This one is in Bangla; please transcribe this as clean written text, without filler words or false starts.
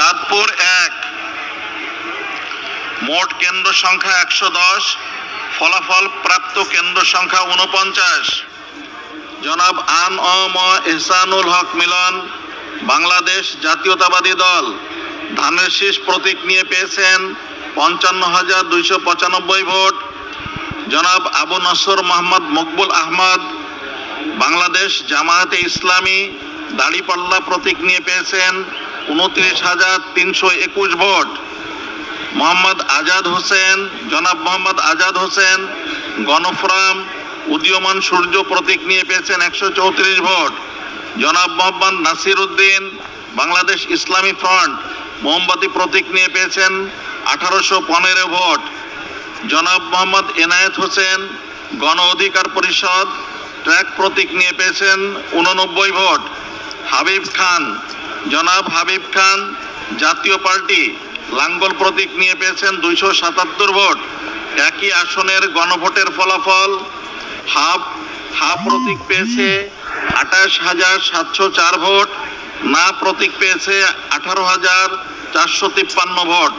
চাঁদপুর 1, মোট কেন্দ্র সংখ্যা 110, ফলাফল প্রাপ্ত কেন্দ্র সংখ্যা 49। জনাব আন.অ.ম এহসানুল হক মিলন, বাংলাদেশ জাতীয়তাবাদী দল, ধানের শীষ প্রতীক নিয়ে পেয়েছেন 55,295 ভোট। জনাব আবু নসর মোহাম্মদ মকবুল আহমদ, বাংলাদেশ জামায়াতে ইসলামী, দাড়িপাল্লা প্রতীক নিয়ে পেয়েছেন 29,321 ভোট। মোহাম্মদ আজাদ হোসেন, জনাব মোহাম্মদ আজাদ হোসেন, গণফোরাম, উদীয়মান সূর্য প্রতীক নিয়ে পেয়েছেন 134 ভোট। জনাব মোহাম্মদ নাসির উদ্দিন, বাংলাদেশ ইসলামী ফ্রন্ট, মোমবাতি প্রতীক নিয়ে পেয়েছেন 1815 ভোট। জনাব মোহাম্মদ এনায়েত হোসেন, গণ অধিকার পরিষদ, ট্র্যাক প্রতীক নিয়ে পেয়েছেন 89 ভোট। হাবিব খান, জনাব হাবিব খান, জাতীয় পার্টি, লাঙ্গল প্রতীক নিয়ে পেয়েছেন 277 ভোট। একই আসনের গণভোটের ফলাফল হা প্রতীক পেয়েছে 28,704 ভোট, না প্রতীক পেয়েছে 18,453 ভোট।